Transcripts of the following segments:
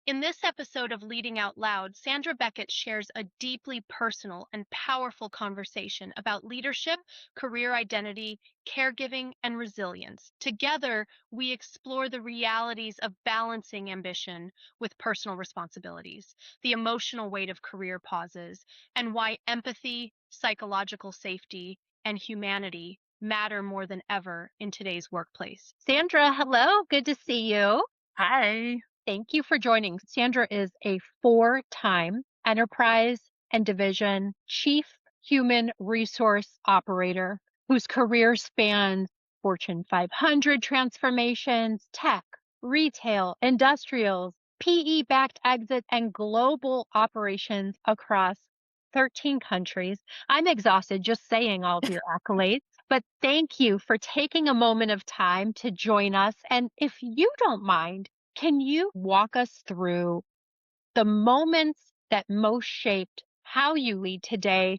In this episode of Leading Out Loud, Sandra Beckett shares a deeply personal and powerful conversation about leadership, career identity, caregiving, and resilience. Together, we explore the realities of balancing ambition with personal responsibilities, the emotional weight of career pauses, and why empathy, psychological safety, and humanity matter more than ever in today's workplace. Sandra, hello. Good to see you. Hi. Thank you for joining. Sandra is a four-time enterprise and division chief human resource operator whose career spans Fortune 500 transformations, tech, retail, industrials, PE-backed exit, and global operations across 13 countries. I'm exhausted just saying all of your accolades, but thank you for taking a moment of time to join us. And if you don't mind, can you walk us through the moments that most shaped how you lead today,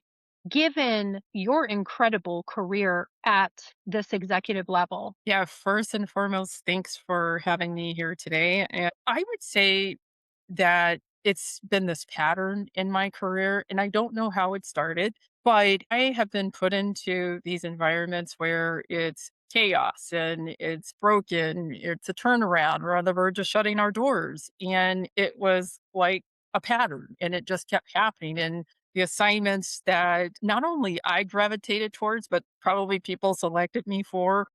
given your incredible career at this executive level? Yeah, first and foremost, thanks for having me here today. And I would say that it's been this pattern in my career, and I don't know how it started, but I have been put into these environments where it's chaos and it's broken, it's a turnaround, we're on the verge of shutting our doors. And it was like a pattern, and it just kept happening. And the assignments that not only I gravitated towards, but probably people selected me for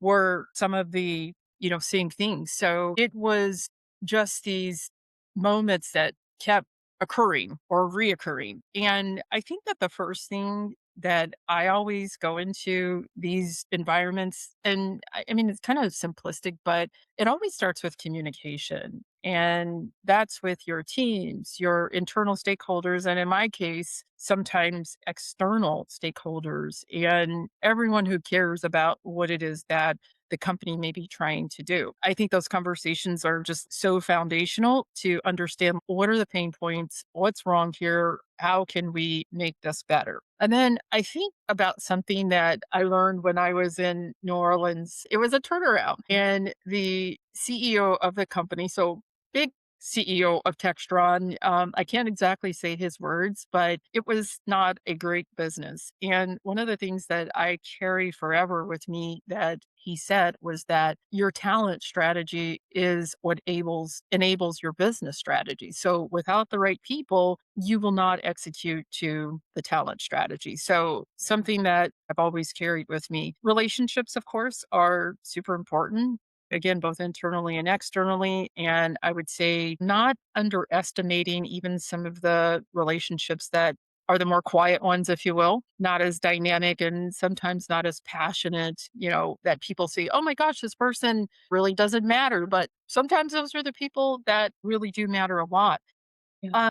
were some of the, same things. So it was just these moments that kept occurring or reoccurring. And I think that the first thing that I always go into these environments, and I mean, it's kind of simplistic, but it always starts with communication. And that's with your teams, your internal stakeholders, and in my case, sometimes external stakeholders, and everyone who cares about what it is that the company may be trying to do. I think those conversations are just so foundational to understand what are the pain points, what's wrong here, how can we make this better? And then I think about something that I learned when I was in New Orleans. It was a turnaround, and the CEO of the company, so big CEO of Textron. I can't exactly say his words, but it was not a great business. And one of the things that I carry forever with me that he said was that your talent strategy is what enables your business strategy. So without the right people, you will not execute to the talent strategy. So something that I've always carried with me. Relationships, of course, are super important, again, both internally and externally. And I would say not underestimating even some of the relationships that are the more quiet ones, if you will, not as dynamic and sometimes not as passionate, that people say, oh my gosh, this person really doesn't matter. But sometimes those are the people that really do matter a lot. Yeah. Uh,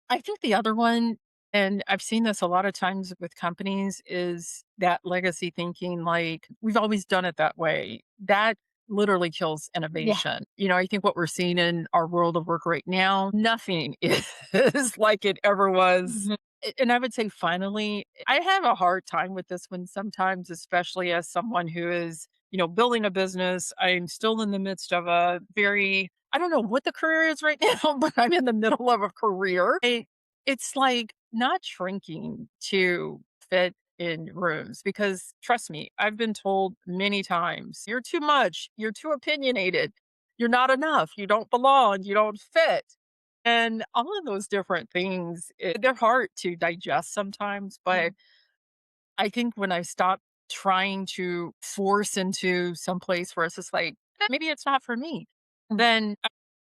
I think the other one, and I've seen this a lot of times with companies, is that legacy thinking, like, we've always done it that way. That literally kills Yeah. innovation. I think what we're seeing in our world of work right now, nothing is like it ever was. Mhm. And I would say, finally, I have a hard time with this one sometimes, especially as someone who is, building a business. I'm still in the midst of a very, I don't know what the career is right now, but I'm in the middle of a career. It's like not shrinking to fit in rooms because trust me, I've been told many times, you're too much, you're too opinionated, you're not enough, you don't belong, you don't fit. And all of those different things, they're hard to digest sometimes. But I think when I stop trying to force into some place where it's just like, maybe it's not for me, then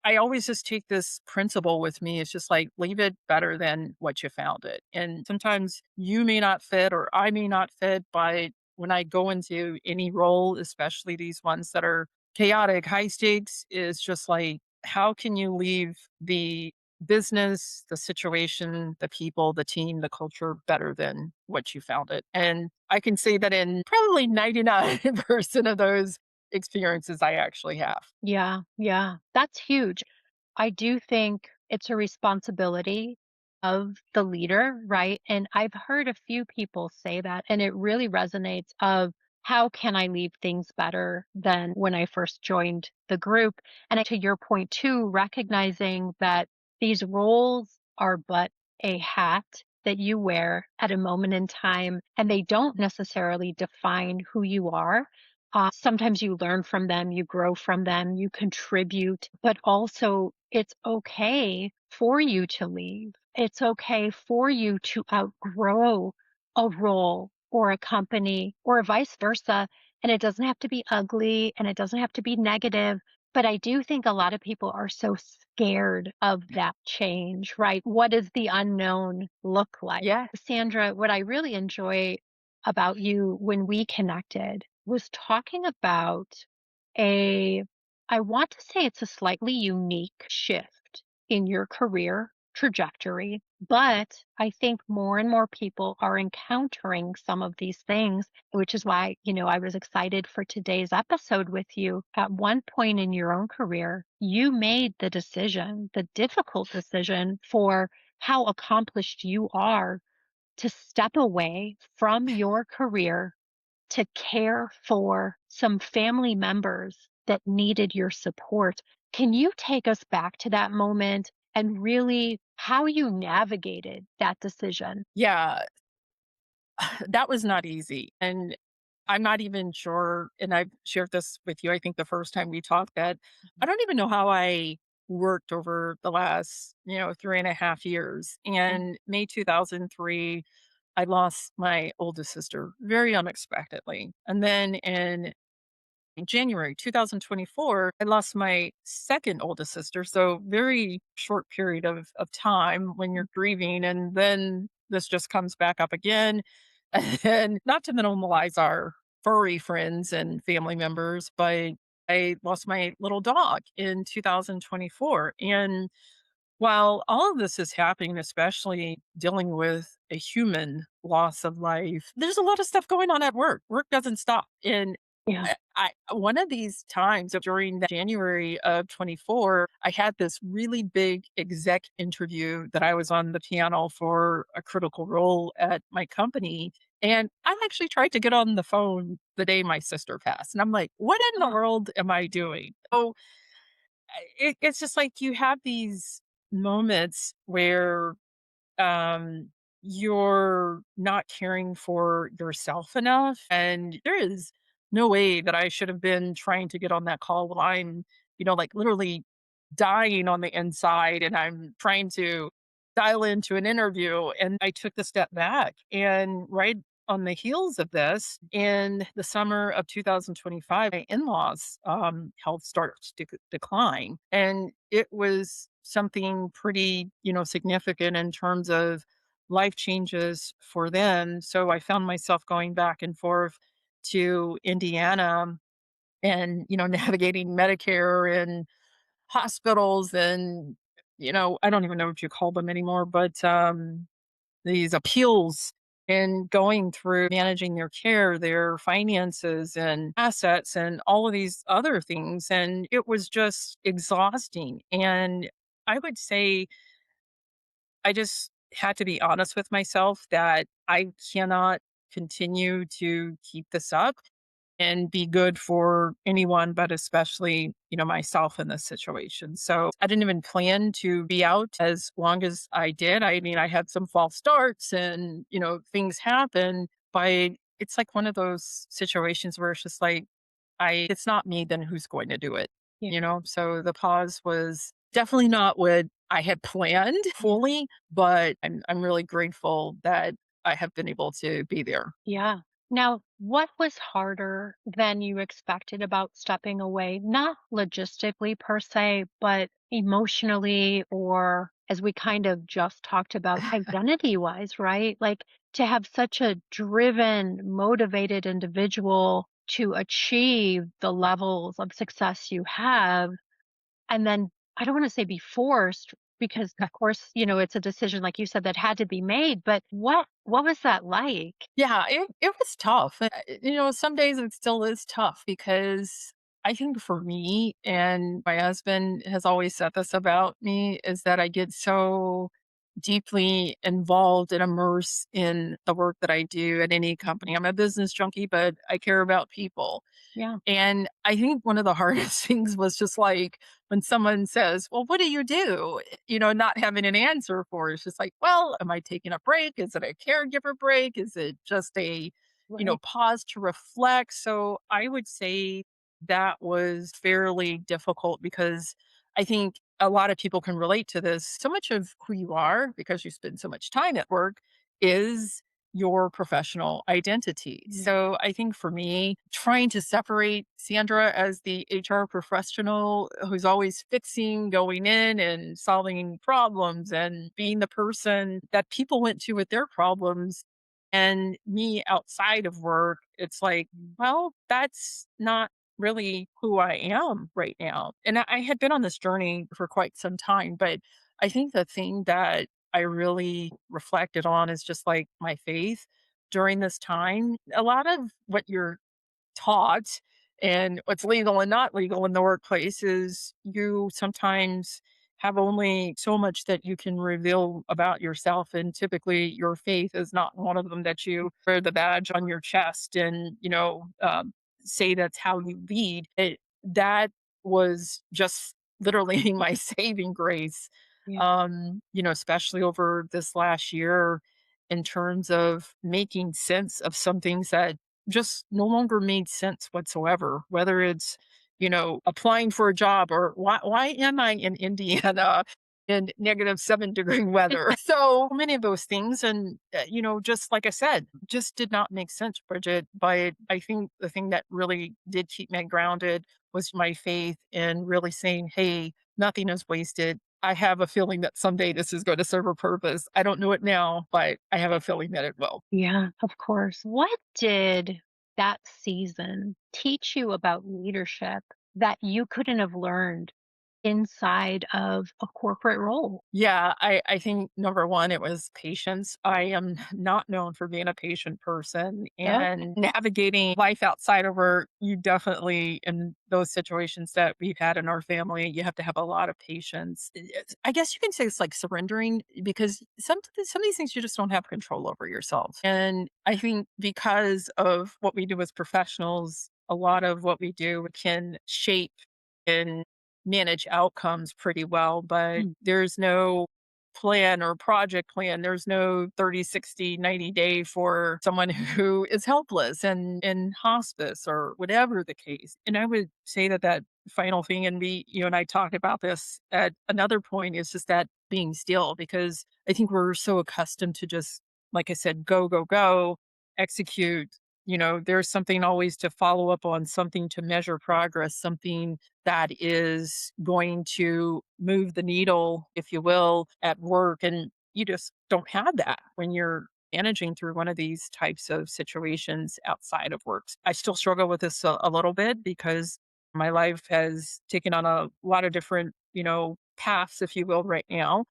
I always just take this principle with me. It's just like, leave it better than what you found it. And sometimes you may not fit or I may not fit, but when I go into any role, especially these ones that are chaotic, high stakes, is just like, how can you leave the business, the situation, the people, the team, the culture better than what you found it? And I can say that in probably 99% of those experiences I actually have. Yeah, yeah, that's huge. I do think it's a responsibility of the leader, right? And I've heard a few people say that, and it really resonates of how can I leave things better than when I first joined the group? And to your point too, recognizing that these roles are but a hat that you wear at a moment in time, and they don't necessarily define who you are. Sometimes you learn from them, you grow from them, you contribute, but also it's okay for you to leave. It's okay for you to outgrow a role or a company or vice versa. And it doesn't have to be ugly and it doesn't have to be negative. But I do think a lot of people are so scared of that change, right? What does the unknown look like? Yeah. Sandra, what I really enjoy about you when we connected was talking about a, I want to say it's a slightly unique shift in your career trajectory, but I think more and more people are encountering some of these things, which is why, I was excited for today's episode with you. At one point in your own career, you made the decision, the difficult decision for how accomplished you are to step away from your career to care for some family members that needed your support. Can you take us back to that moment and really how you navigated that decision? Yeah, that was not easy, and I'm not even sure, and I've shared this with you, I think the first time we talked, that I don't even know how I worked over the last, 3.5 years. Yeah. In May 2003, I lost my oldest sister very unexpectedly, and then in January 2024, I lost my second oldest sister. So very short period of time when you're grieving. And then this just comes back up again. And not to minimalize our furry friends and family members, but I lost my little dog in 2024. And while all of this is happening, especially dealing with a human loss of life, there's a lot of stuff going on at work. Work doesn't stop. And Yeah. I one of these times during the January of 24, I had this really big exec interview that I was on the panel for a critical role at my company. And I actually tried to get on the phone the day my sister passed. And I'm like, what in the Oh, world am I doing? So it's just like you have these moments where um, you're not caring for yourself enough. And there is no way that I should have been trying to get on that call while I'm, like literally dying on the inside and I'm trying to dial into an interview. And I took the step back. And right on the heels of this, in the summer of 2025, my in laws' health started to decline. And it was something pretty, significant in terms of life changes for them. So I found myself going back and forth to Indiana and, navigating Medicare and hospitals and, I don't even know what you call them anymore, but these appeals and going through managing their care, their finances and assets and all of these other things. And it was just exhausting. And I would say I just had to be honest with myself that I cannot continue to keep this up and be good for anyone, but especially, myself in this situation. So I didn't even plan to be out as long as I did. I mean, I had some false starts and, things happen, but it's like one of those situations where it's just like, it's not me, then who's going to do it? yeah. So the pause was definitely not what I had planned Yeah. fully, but I'm really grateful that I have been able to be there. Yeah. Now, what was harder than you expected about stepping away? Not logistically per se, but emotionally, or as we kind of just talked about, identity wise, right? Like to have such a driven, motivated individual to achieve the levels of success you have. And then I don't want to say be forced because of course, it's a decision like you said that had to be made, but what was that like? Yeah, it was tough. Some days it still is tough because I think for me, and my husband has always said this about me, is that I get so deeply involved and immersed in the work that I do at any company. I'm a business junkie, but I care about people. Yeah. And I think one of the hardest things was just like when someone says, "Well, what do you do?" Not having an answer for it. It's just like, well, am I taking a break? Is it a caregiver break? Is it just a, Right. pause to reflect? So I would say that was fairly difficult because I think a lot of people can relate to this. So much of who you are, because you spend so much time at work, is your professional identity. Yeah. So I think for me, trying to separate Sandra as the HR professional who's always fixing, going in and solving problems and being the person that people went to with their problems, and me outside of work, it's like, well, that's not really who I am right now. And I had been on this journey for quite some time, but I think the thing that I really reflected on is just like my faith during this time. A lot of what you're taught and what's legal and not legal in the workplace is you sometimes have only so much that you can reveal about yourself, and typically your faith is not one of them, that you wear the badge on your chest and say that's how you lead that was just literally my saving grace, Yeah. especially over this last year, in terms of making sense of some things that just no longer made sense whatsoever, whether it's, applying for a job, or why am I in Indiana in -7-degree weather? So many of those things. And, just like I said, just did not make sense, Bridget. But I think the thing that really did keep me grounded was my faith in really saying, hey, nothing is wasted. I have a feeling that someday this is going to serve a purpose. I don't know it now, but I have a feeling that it will. Yeah, of course. What did that season teach you about leadership that you couldn't have learned inside of a corporate role? Yeah, I think number one, it was patience. I am not known for being a patient person, Okay. and navigating life outside of work, you definitely, in those situations that we've had in our family, you have to have a lot of patience. I guess you can say it's like surrendering, because some of these things you just don't have control over yourself. And I think because of what we do as professionals, a lot of what we do can shape and manage outcomes pretty well, but Mm. there's no plan or project plan. There's no 30, 60, 90-day for someone who is helpless and in hospice or whatever the case. And I would say that that final thing, and you and I talked about this at another point, is just that being still, because I think we're so accustomed to just, like I said, go, go, go, execute. There's something always to follow up on, something to measure progress, something that is going to move the needle, if you will, at work. And you just don't have that when you're managing through one of these types of situations outside of work. I still struggle with this a little bit because my life has taken on a lot of different, paths, if you will, right now.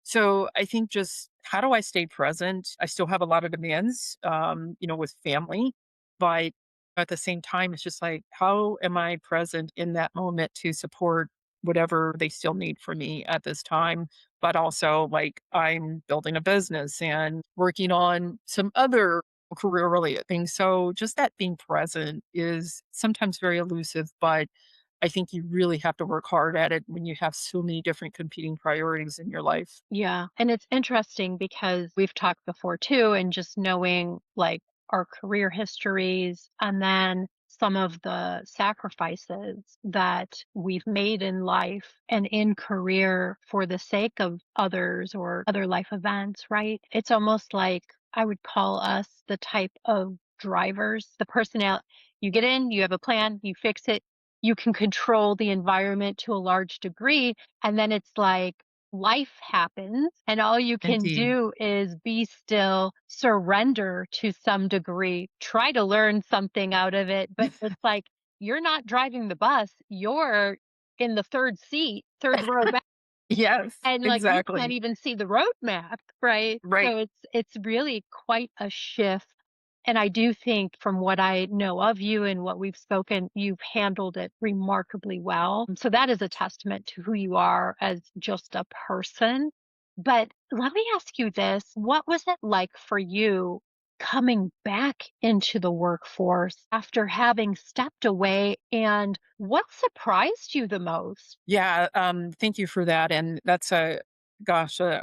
So I think just how do I stay present? I still have a lot of demands, with family, but at the same time, it's just like, how am I present in that moment to support whatever they still need from me at this time? But also, like, I'm building a business and working on some other career related things. So just that being present is sometimes very elusive, but I think you really have to work hard at it when you have so many different competing priorities in your life. Yeah. And it's interesting because we've talked before too, and just knowing like our career histories and then some of the sacrifices that we've made in life and in career for the sake of others or other life events, right? It's almost like I would call us the type of drivers, the personnel. You get in, you have a plan, you fix it, you can control the environment to a large degree. And then it's like, life happens and all you can Indeed. do is be still, surrender to some degree, try to learn something out of it, but it's like you're not driving the bus, you're in the 3rd seat, 3rd row back, Yes, and like you can't exactly. even see the road map, right? Right. So it's really quite a shift. And I do think from what I know of you and what we've spoken, you've handled it remarkably well. So that is a testament to who you are as just a person. But let me ask you this. What was it like for you coming back into the workforce after having stepped away? And what surprised you the most? Yeah, thank you for that. And that's a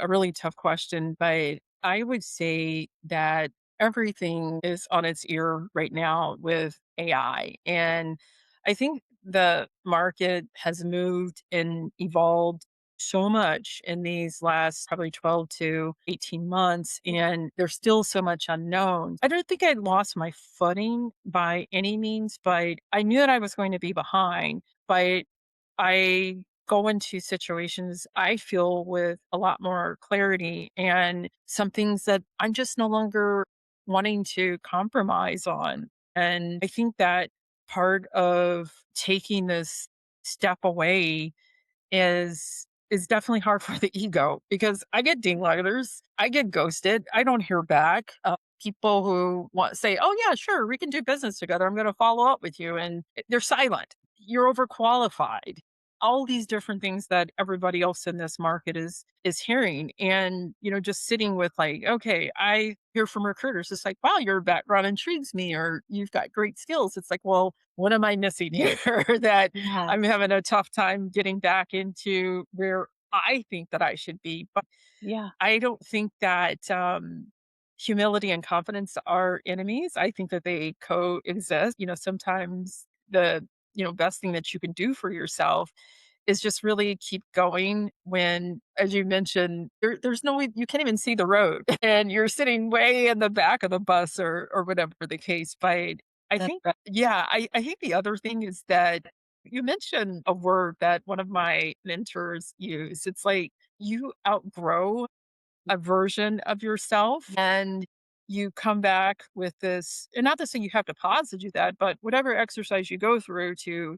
really tough question. But I would say that everything is on its ear right now with AI. And I think the market has moved and evolved so much in these last probably 12 to 18 months. And there's still so much unknown. I don't think I lost my footing by any means, but I knew that I was going to be behind. But I go into situations I feel with a lot more clarity and some things that I'm just no longer wanting to compromise on. And I think that part of taking this step away is definitely hard for the ego because I get ding lighters, I get ghosted, I don't hear back. People who want say, "Oh yeah, sure, we can do business together. I'm going to follow up with you," and they're silent. You're overqualified. All these different things that everybody else in this market is hearing, and just sitting with like, okay, I hear from recruiters, it's like, wow, your background intrigues me, or you've got great skills. It's like, well, what am I missing here that Yes. I'm having a tough time getting back into where I think that I should be. But Yeah. I don't think that humility and confidence are enemies. I think that they coexist. Sometimes the best thing that you can do for yourself is just really keep going when, as you mentioned, there's no way you can't even see the road and you're sitting way in the back of the bus or whatever the case. But I That's think, right. yeah, I think the other thing is that you mentioned a word that one of my mentors used. It's like you outgrow a version of yourself and you come back with this, and not to say you have to pause to do that, but whatever exercise you go through to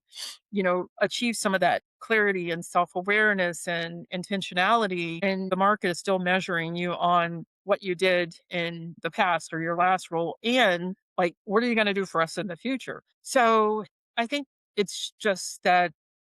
achieve some of that clarity and self-awareness and intentionality, and the market is still measuring you on what you did in the past or your last role, and like what are you going to do for us in the future. So I think it's just that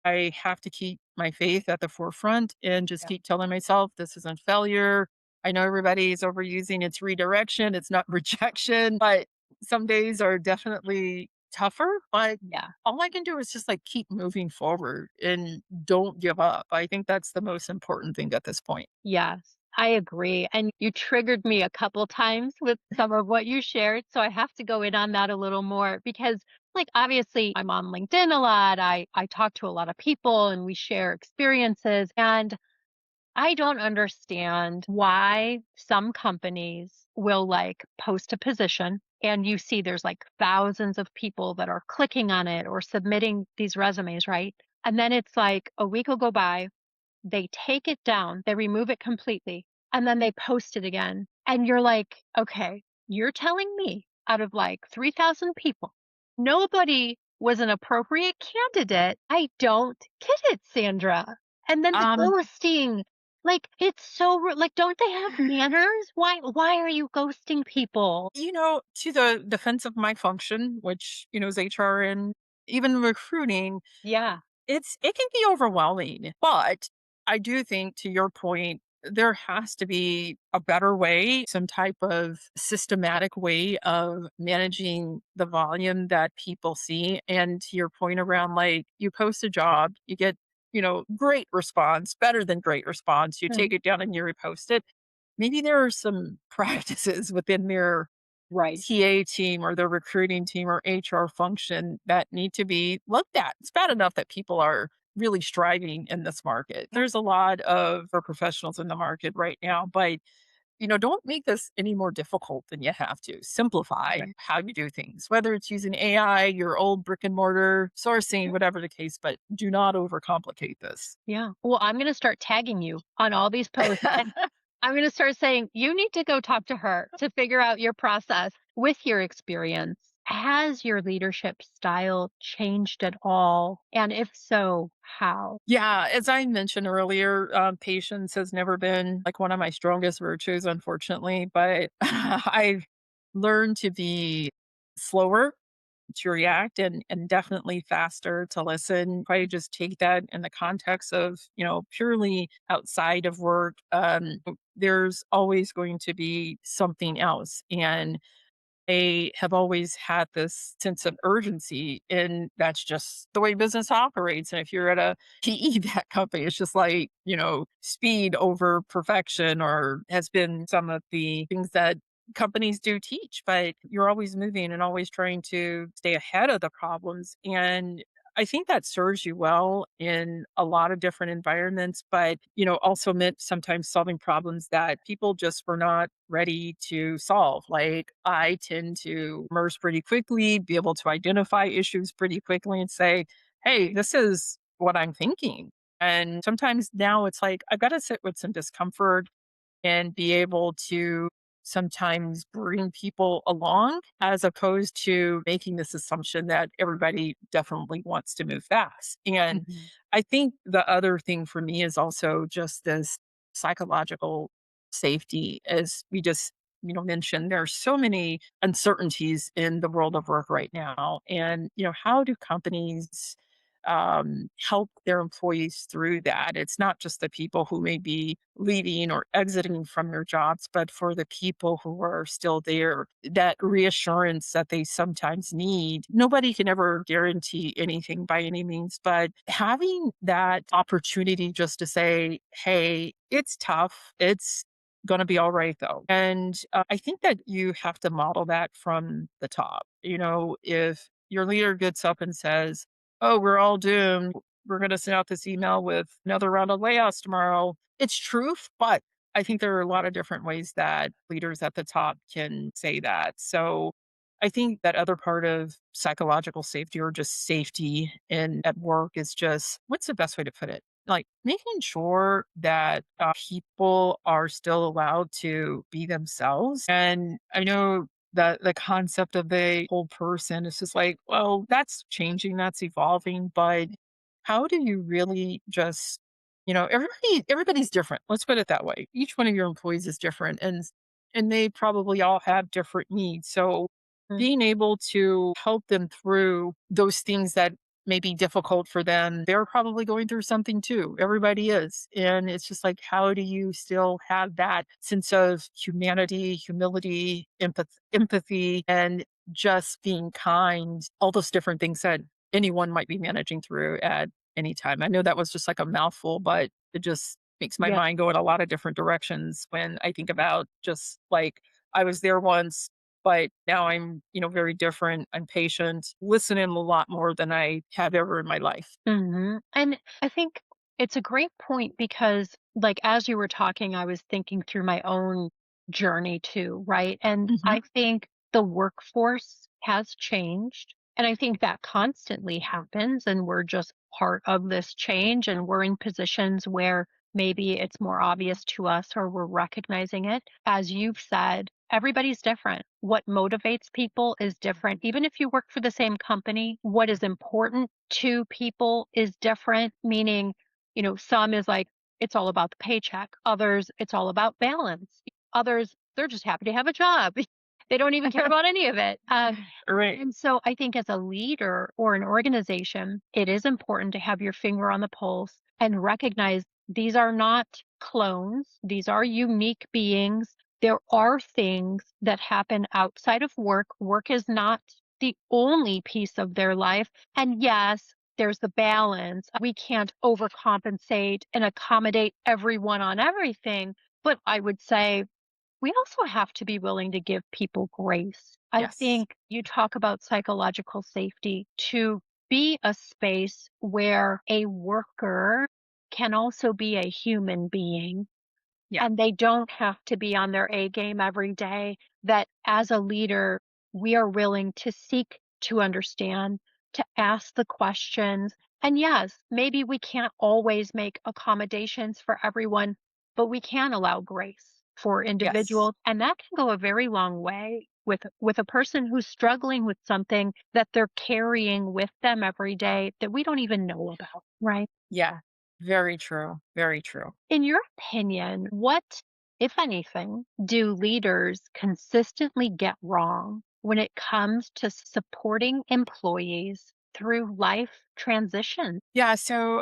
I have to keep my faith at the forefront and just Yeah. keep telling myself this isn't failure. I know everybody's overusing it's redirection, it's not rejection, but some days are definitely tougher. But Yeah. all I can do is just like keep moving forward and don't give up. I think that's the most important thing at this point. Yes, I agree. And you triggered me a couple times with some of what you shared. So I have to go in on that a little more because, like, obviously, I'm on LinkedIn a lot. I talk to a lot of people and we share experiences. And I don't understand why some companies will like post a position and you see there's like thousands of people that are clicking on it or submitting these resumes, right? And then it's like a week will go by, they take it down, they remove it completely, and then they post it again. And you're like, okay, you're telling me out of like 3,000 people, nobody was an appropriate candidate. I don't get it, Sandra. And then the Um, ghosting, like it's so like, don't they have manners? Why are you ghosting people? to the defense of my function, which, is HR and even recruiting, Yeah. it can be overwhelming, but I do think to your point, there has to be a better way, some type of systematic way of managing the volume that people see. And to your point around like you post a job, you get, great response, better than great response. You Hmm. take it down and you repost it. Maybe there are some practices within their Right. TA team or the recruiting team or HR function that need to be looked at. It's bad enough that people are really striving in this market. Yeah. There's a lot of professionals in the market right now, but don't make this any more difficult than you have to. Simplify Right. how you do things, whether it's using AI, your old brick and mortar sourcing, whatever the case, but do not overcomplicate this. Yeah. Well, I'm going to start tagging you on all these posts. I'm going to start saying, you need to go talk to her to figure out your process with your experience. Has your leadership style changed at all? And if so, how? Yeah, as I mentioned earlier, patience has never been like one of my strongest virtues, unfortunately, but I've learned to be slower to react and definitely faster to listen. Probably just take that in the context of, purely outside of work. There's always going to be something else. And they have always had this sense of urgency, and that's just the way business operates. And if you're at a PE-backed company, it's just like, speed over perfection, or has been some of the things that companies do teach, but you're always moving and always trying to stay ahead of the problems. And I think that serves you well in a lot of different environments, but, also meant sometimes solving problems that people just were not ready to solve. Like, I tend to immerse pretty quickly, be able to identify issues pretty quickly and say, hey, this is what I'm thinking. And sometimes now it's like, I've got to sit with some discomfort and be able to sometimes bring people along as opposed to making this assumption that everybody definitely wants to move fast. And Mhm. I think the other thing for me is also just this psychological safety, as we just mentioned. There are so many uncertainties in the world of work right now, and how do companies help their employees through that? It's not just the people who may be leaving or exiting from their jobs, but for the people who are still there, that reassurance that they sometimes need. Nobody can ever guarantee anything by any means, but having that opportunity just to say, hey, it's tough. It's going to be all right though. And I think that you have to model that from the top. If your leader gets up and says, oh, we're all doomed. We're going to send out this email with another round of layoffs tomorrow. It's truth, but I think there are a lot of different ways that leaders at the top can say that. So I think that other part of psychological safety, or just safety in at work, is just, what's the best way to put it? Like, making sure that people are still allowed to be themselves. And I know the concept of the whole person is just like, well, that's changing, that's evolving, but how do you really just, everybody's different. Let's put it that way. Each one of your employees is different, and they probably all have different needs. So Mm. being able to help them through those things that may be difficult for them, they're probably going through something too. Everybody is. And it's just like, how do you still have that sense of humanity, humility, empathy, and just being kind? All those different things that anyone might be managing through at any time. I know that was just like a mouthful, but it just makes my Yeah. mind go in a lot of different directions when I think about, just like, I was there once, but now I'm, very different. I'm patient, listening a lot more than I have ever in my life. And I think it's a great point because, like, as you were talking, I was thinking through my own journey too, right? And Mhm. I think the workforce has changed. And I think that constantly happens. And we're just part of this change. And we're in positions where maybe it's more obvious to us or we're recognizing it. As you've said, everybody's different. What motivates people is different. Even if you work for the same company, what is important to people is different, meaning, some is like, it's all about the paycheck. Others, it's all about balance. Others, they're just happy to have a job. They don't even care about any of it. Right. And so I think as a leader or an organization, it is important to have your finger on the pulse and recognize these are not clones. These are unique beings. There are things that happen outside of work. Work is not the only piece of their life. And yes, there's the balance. We can't overcompensate and accommodate everyone on everything. But I would say we also have to be willing to give people grace. I Yes. think you talk about psychological safety to be a space where a worker can also be a human being Yeah. and they don't have to be on their A game every day. That as a leader, we are willing to seek to understand, to ask the questions. And yes, maybe we can't always make accommodations for everyone, but we can allow grace for Yes. individuals. And that can go a very long way with a person who's struggling with something that they're carrying with them every day that we don't even know about, right? Yeah. Very true. Very true. In your opinion, what, if anything, do leaders consistently get wrong? when it comes to supporting employees through life transition? Yeah, so,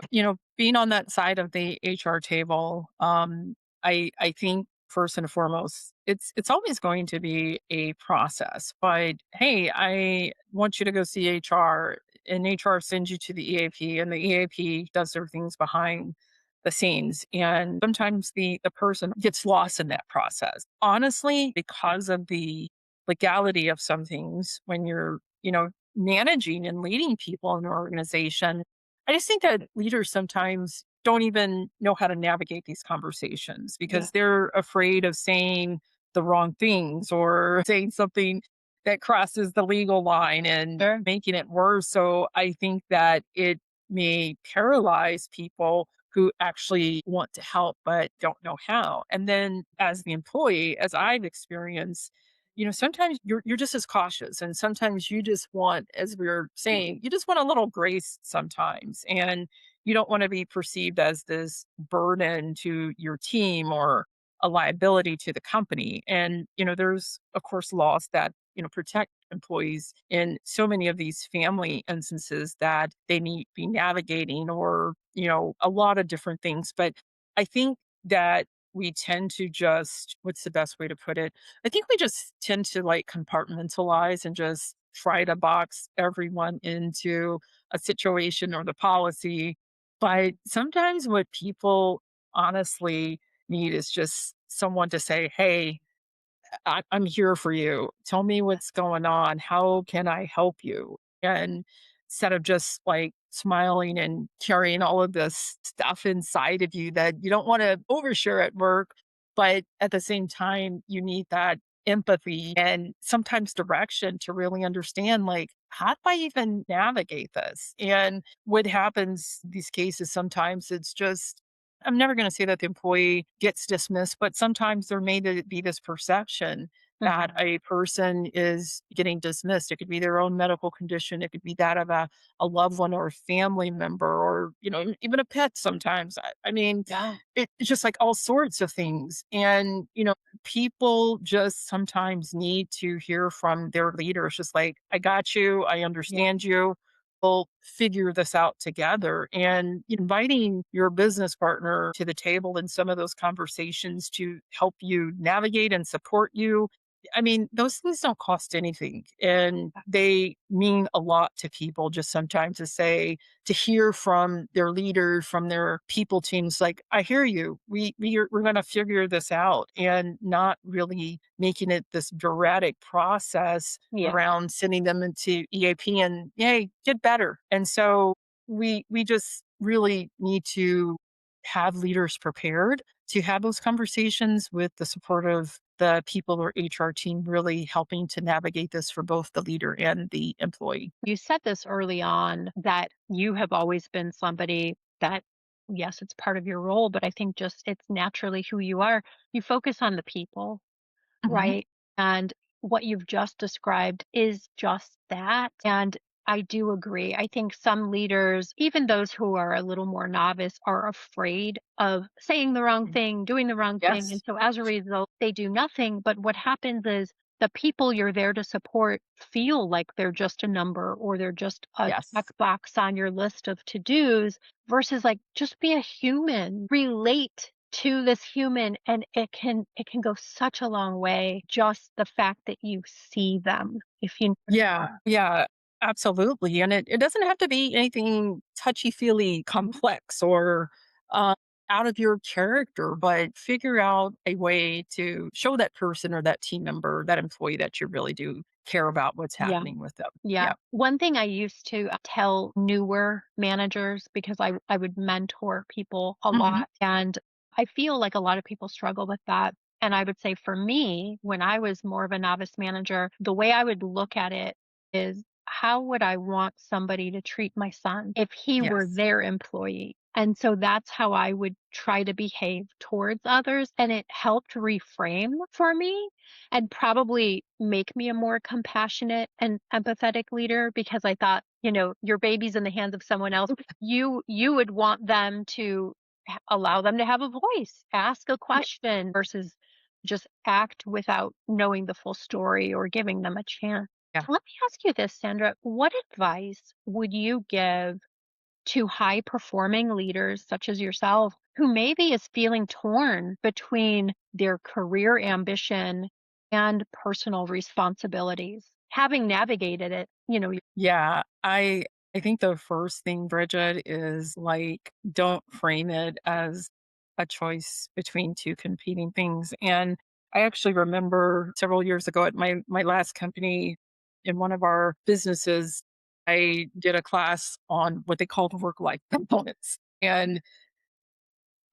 being on that side of the HR table, I think first and foremost, it's always going to be a process. But hey, I want you to go see HR, and HR sends you to the EAP, and the EAP does their things behind the scenes. And sometimes the person gets lost in that process. Honestly, because of the legality of some things when you're, managing and leading people in an organization, I just think that leaders sometimes don't even know how to navigate these conversations Yeah. because they're afraid of saying the wrong things or saying something that crosses the legal line and Sure. making it worse. So I think that it may paralyze people who actually want to help but don't know how. And then as the employee, as I've experienced, sometimes you're just as cautious, and sometimes you just want, as we were saying, you just want a little grace sometimes, and you don't want to be perceived as this burden to your team or a liability to the company. And there's of course laws that protect employees in so many of these family instances that they need be navigating, or a lot of different things. But I think that we tend to just, what's the best way to put it, I think we just tend to like compartmentalize and just try to box everyone into a situation or the policy. But sometimes what people honestly need is just someone to say, hey, I'm here for you. Tell me what's going on. How can I help you? And instead of just like smiling and carrying all of this stuff inside of you that you don't want to overshare at work, but at the same time, you need that empathy and sometimes direction to really understand, like, how do I even navigate this? And what happens these cases, sometimes it's just, I'm never going to say that the employee gets dismissed, but sometimes there may be this perception that Mhm. a person is getting dismissed. It could be their own medical condition. It could be that of a loved one or a family member, or, even a pet sometimes. I mean, Yeah. it's just like all sorts of things. And, people just sometimes need to hear from their leaders, just like, I got you. I Yeah. understand you. We'll figure this out together, and inviting your business partner to the table in some of those conversations to help you navigate and support you. I mean, those things don't cost anything, and they mean a lot to people just sometimes to say, to hear from their leader, from their people teams, like, I hear you. We're going to figure this out, and not really making it this bureaucratic process Yeah. around sending them into EAP and, "Hey, get better." And so we just really need to have leaders prepared to have those conversations with the support of the people or HR team really helping to navigate this for both the leader and the employee. You said this early on that you have always been somebody that, yes, it's part of your role, but I think just it's naturally who you are. You focus on the people. Mhm. Right. And what you've just described is just that. And I do agree. I think some leaders, even those who are a little more novice, are afraid of saying the wrong Mm. thing, doing the wrong thing. And Yes. so as a result, they do nothing. But what happens is the people you're there to support feel like they're just a number or they're just a Yes. checkbox on your list of to dos versus like just be a human, relate to this human, and it can go such a long way, just the fact that you see them, if you Yeah, yeah, absolutely. And it doesn't have to be anything touchy feely Mhm. complex or uh, out of your character, but figure out a way to show that person or that team member, that employee, that you really do care about what's Yeah. happening with them. Yeah. Yeah. One thing I used to tell newer managers because I would mentor people a Hmm. lot, and I feel like a lot of people struggle with that. And I would say for me, when I was more of a novice manager, the way I would look at it is how would I want somebody to treat my son if he were Yes. their employee? And so that's how I would try to behave towards others. And it helped reframe for me and probably make me a more compassionate and empathetic leader because I thought, your baby's in the hands of someone else. You would want them to allow them to have a voice, ask a question versus just act without knowing the full story or giving them a chance. Yeah. Let me ask you this, Sandra. What advice would you give to high performing leaders such as yourself who maybe is feeling torn between their career ambition and personal responsibilities, having navigated it, Yeah, I think the first thing, Bridget, is like don't frame it as a choice between two competing things. And I actually remember several years ago at my last company in one of our businesses, I did a class on what they called work life components. And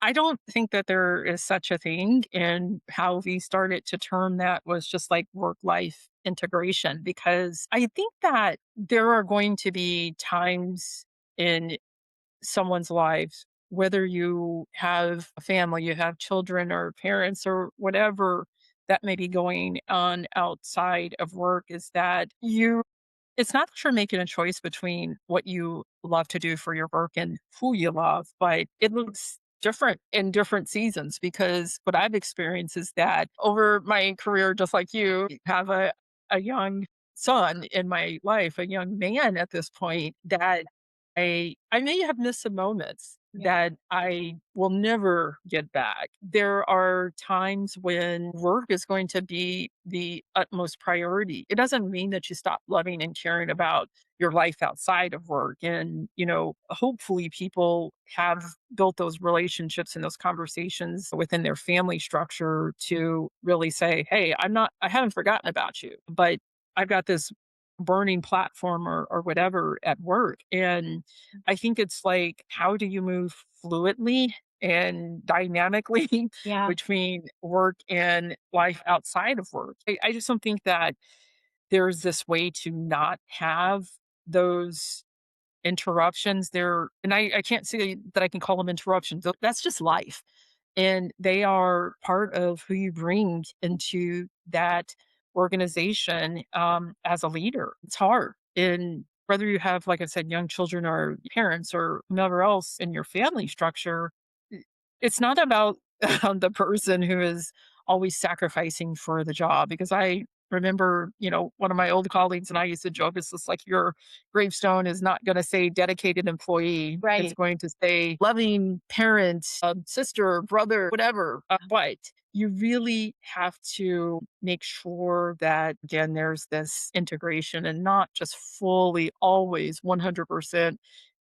I don't think that there is such a thing, and how we started to term that was just like work life integration, because I think that there are going to be times in someone's lives, whether you have a family, you have children or parents or whatever that may be going on outside of work, is that it's not that you're making a choice between what you love to do for your work and who you love, but it looks different in different seasons, because what I've experienced is that over my career, just like you, have a young son in my life, a young man at this point, that I may have missed some moments that I will never get back. There are times when work is going to be the utmost priority. It doesn't mean that you stop loving and caring about your life outside of work. And, hopefully people have built those relationships and those conversations within their family structure to really say, hey, I haven't forgotten about you, but I've got this burning platform or whatever at work. And I think it's like, how do you move fluidly and dynamically yeah, between work and life outside of work? I just don't think that there's this way to not have those interruptions there. And I can't say that I can call them interruptions. That's just life. And they are part of who you bring into that organization as a leader. It's hard. And whether you have, like I said, young children or parents or whomever else in your family structure, i- it's not about the person who is always sacrificing for the job. Because I remember, one of my old colleagues and I used to joke, it's just like your gravestone is not going to say dedicated employee. It's right. going to say loving parent, sister, brother, whatever. But you really have to make sure that, again, there's this integration and not just fully always 100%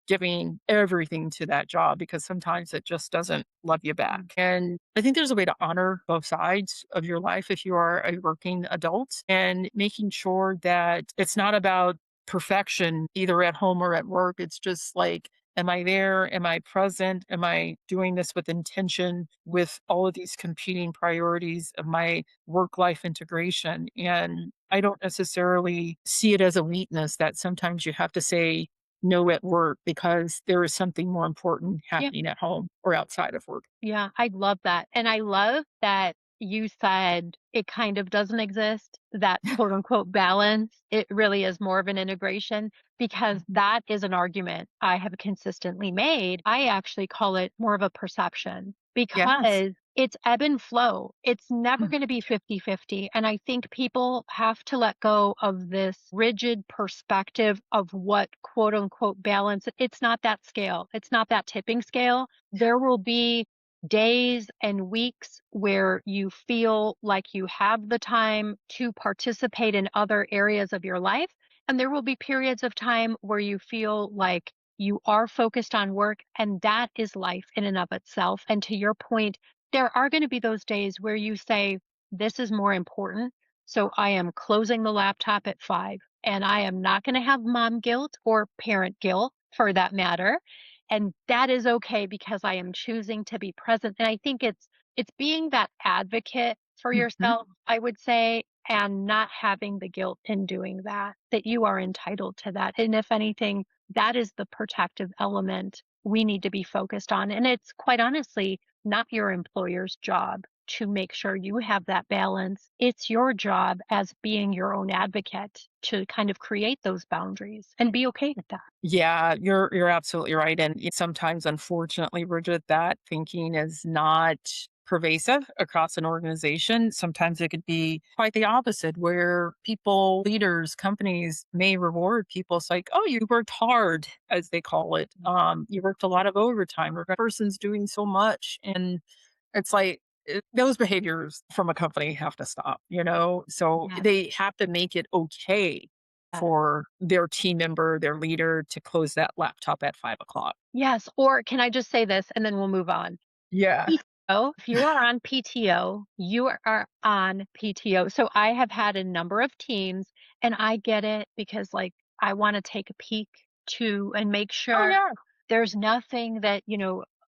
giving everything to that job, because sometimes it just doesn't love you back. And I think there's a way to honor both sides of your life if you are a working adult, and making sure that it's not about perfection either at home or at work. It's just like, am I there? Am I present? Am I doing this with intention, with all of these competing priorities of my work life integration? And I don't necessarily see it as a weakness that sometimes you have to say no at work because there is something more important Yeah. happening at home or outside of work. Yeah, I love that. And I love that you said it kind of doesn't exist, that quote unquote balance. It really is more of an integration because that is an argument I have consistently made. I actually call it more of a perception Yes. because it's ebb and flow. It's never going to be 50-50. And I think people have to let go of this rigid perspective of what quote unquote balance. It's not that scale. It's not that tipping scale. There will be days and weeks where you feel like you have the time to participate in other areas of your life. And there will be periods of time where you feel like you are focused on work, and that is life in and of itself. And to your point, there are going to be those days where you say, this is more important. So I am closing the laptop at 5, and I am not going to have mom guilt or parent guilt for that matter, and that is okay because I am choosing to be present. And I think it's being that advocate for Mhm. yourself, I would say, and not having the guilt in doing that, that you are entitled to that. And if anything, that is the protective element we need to be focused on. And it's quite honestly not your employer's job to make sure you have that balance. It's your job as being your own advocate to kind of create those boundaries and be okay with that. Yeah, you're absolutely right. And sometimes, unfortunately, Bridget, that thinking is not pervasive across an organization. Sometimes it could be quite the opposite, where people, leaders, companies may reward people. It's like, oh, you worked hard, as they call it. You worked a lot of overtime, or that person's doing so much. And it's like, those behaviors from a company have to stop, So Yes, they have to make it okay yes. for their team member, their leader to close that laptop at 5 o'clock. Yes, or can I just say this and then we'll move on? Yeah. PTO, if you are on PTO, you are on PTO. So I have had a number of teams and I get it because like I want to take a peek to and make Oh, sure yeah. there's nothing that,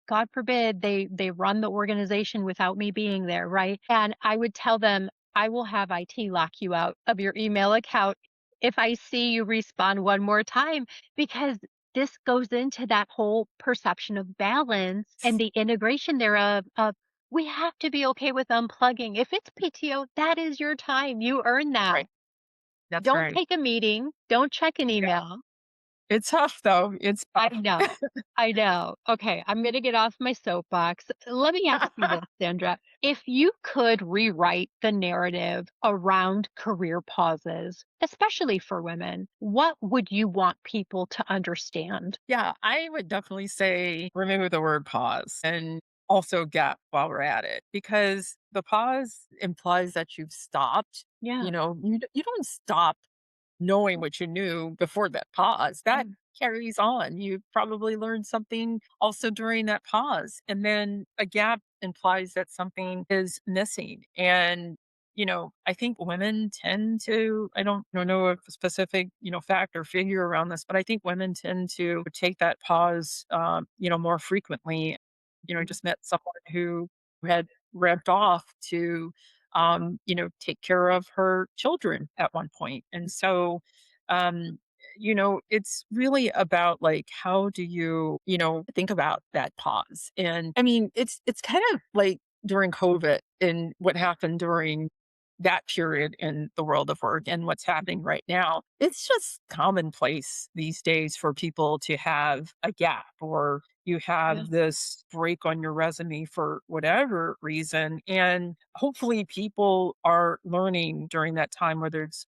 God forbid they run the organization without me being there, right? And I would tell them, I will have IT lock you out of your email account if I see you respond one more time because this goes into that whole perception of balance and the integration thereof of we have to be okay with unplugging. If it's PTO, that is your time. You earn That's that. right. That's Don't right. take a meeting. Don't check an Yeah. email. It's tough, though. It's I tough. know. I know. Okay, I'm going to get off my soapbox. Let me ask you this, Sandra. If you could rewrite the narrative around career pauses, especially for women, what would you want people to understand? Yeah, I would definitely say remove the word pause and also gap while we're at it, because the pause implies that you've stopped. Yeah. You don't stop knowing what you knew before that pause. That Mm, carries on. You probably learned something also during that pause. And then a gap implies that something is missing. And, I think women tend to, I don't know a specific, fact or figure around this, but I think women tend to take that pause, more frequently. I mhm. just met someone who had ramped off to take care of her children at one point. And so, um, it's really about like how do you, think about that pause. And I mean, it's kind of like during COVID and what happened during that period in the world of work and what's happening right now. It's just commonplace these days for people to have a gap, or you Yeah. have this break on your resume for whatever reason. And hopefully, people are learning during that time, whether it's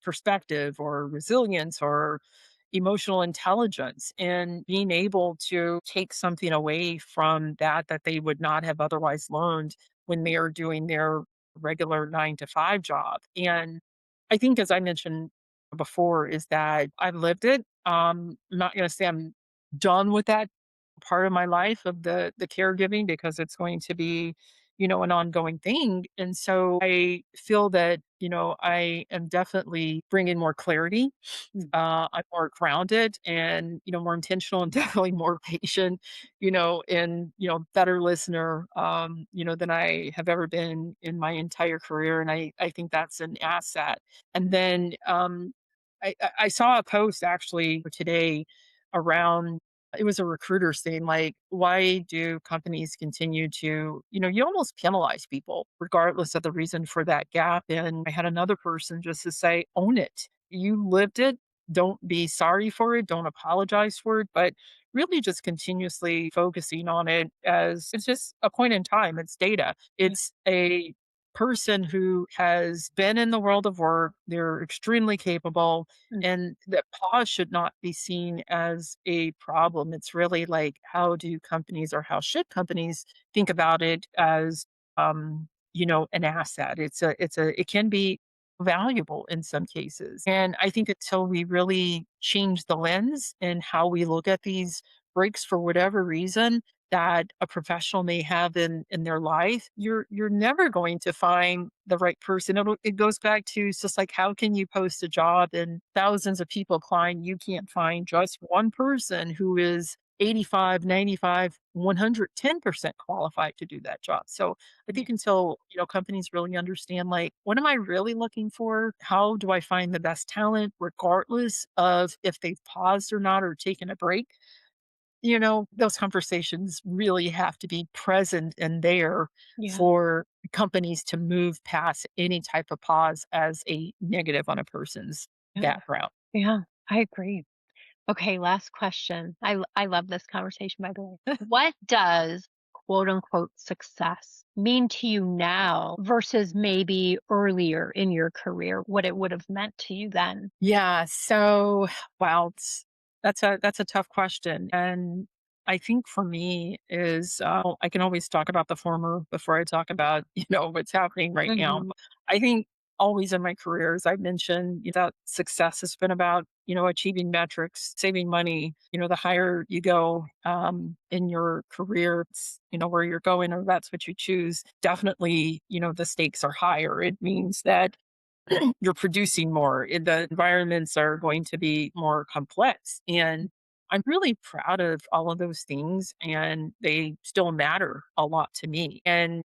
perspective or resilience or emotional intelligence, and being able to take something away from that they would not have otherwise learned when they are doing their regular 9 to 5 job. And I think, as I mentioned before, is that I've lived it. I'm not going to say I'm done with that part of my life of the caregiving, because it's going to be, an ongoing thing. And so I feel that, I am definitely bringing more clarity. Mm, I'm more grounded and, more intentional, and definitely more patient, and, better listener, than I have ever been in my entire career. And I think that's an asset. And mm, then I saw a post actually today around, it was a recruiter saying, like, why do companies continue to, you almost penalize people regardless of the reason for that gap. And I had another person just to say, own it. You lived it. Don't be sorry for it. Don't apologize for it. But really just continuously focusing on it as it's just a point in time. It's data. yeah, It's a person who has been in the world of work. They're extremely capable, mm, and that pause should not be seen as a problem. It's really like, how do companies, or how should companies think about it as, an asset? It can be valuable in some cases. And I think until we really change the lens and how we look at these breaks for whatever reason that a professional may have in their life, you're never going to find the right person. It goes back to, it's just like, how can you post a job and thousands of people applying? You can't find just one person who is 85, 95, 110% qualified to do that job. So I yeah, think until, companies really understand, like, what am I really looking for? How do I find the best talent regardless of if they've paused or not, or taken a break? Those conversations really have to be present and there yeah, for companies to move past any type of pause as a negative on a person's yeah, background. yeah. I agree. Okay, last question. I love this conversation, by the way. What does quote unquote success mean to you now versus maybe earlier in your career, what it would have meant to you then? Yeah, so, wow, that's a tough question, and I think for me is, I can always talk about the former before I talk about, what's happening right now. Mhm, I think always in my career, as I mentioned, that success has been about, achieving metrics, saving money. The higher you go, in your career, it's, where you're going or that's what you choose, definitely, the stakes are higher. It means that you're producing more. The environments are going to be more complex. And I'm really proud of all of those things, and they still matter a lot to me. And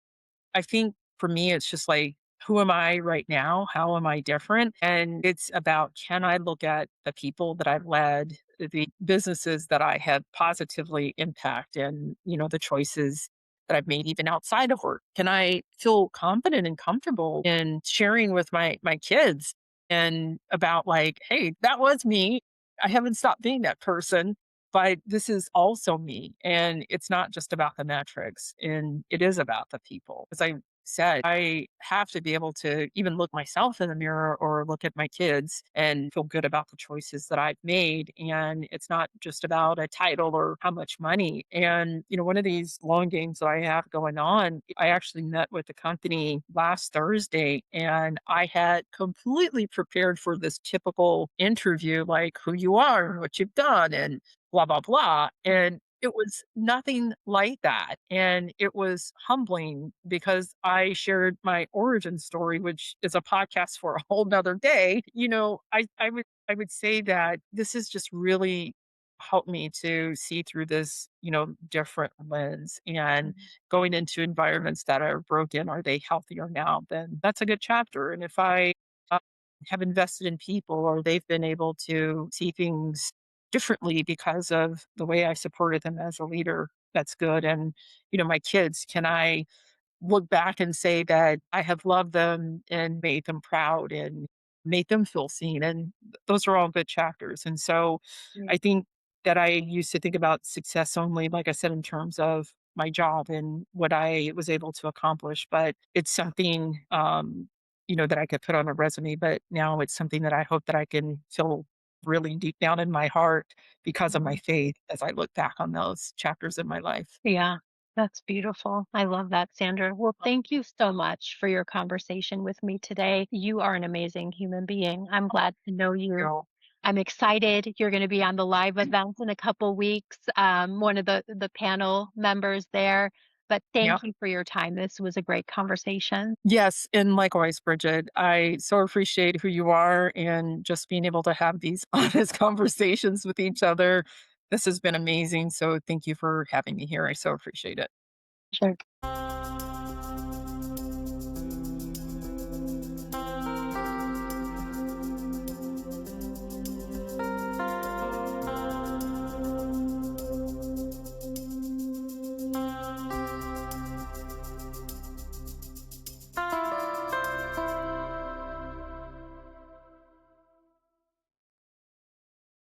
I think for me, it's just like, who am I right now? How am I different? And it's about, can I look at the people that I've led, the businesses that I have positively impact, and, the choices that I've made even outside of work? Can I feel confident and comfortable in sharing with my kids and about like, hey, that was me. I haven't stopped being that person, but this is also me, and it's not just about the metrics, and it is about the people. As I said, I have to be able to even look myself in the mirror or look at my kids and feel good about the choices that I've made. And it's not just about a title or how much money. And, one of these long games that I have going on, I actually met with the company last Thursday, and I had completely prepared for this typical interview, like who you are and what you've done and blah, blah, blah. And it was nothing like that. And it was humbling because I shared my origin story, which is a podcast for a whole nother day. I would say that this has just really helped me to see through this, different lens, and mhm, going into environments that are broken, are they healthier now? Then that's a good chapter. And if I uh, have invested in people, or they've been able to see things differently because of the way I supported them as a leader, that's good. And, my kids, can I look back and say that I have loved them and made them proud and made them feel seen? And those are all good chapters. And so mm, I think that I used to think about success only, like I said, in terms of my job and what I was able to accomplish. But it's something, that I could put on a resume. But now it's something that I hope that I can feel really deep down in my heart because of my mhm. faith as I look back on those chapters in my life. Yeah, that's beautiful. I love that, Sandra. Well, thank you so much for your conversation with me today. You are an amazing human being. I'm glad to know you. So, I'm excited. You're going to be on the live event in a couple weeks. One of the panel members there. But yeah. thank you for your time. This was a great conversation. Yes, and likewise, Bridget. I so appreciate who you are and just being able to have these honest conversations with each other. This has been amazing. So thank you for having me here. I so appreciate it. Sure.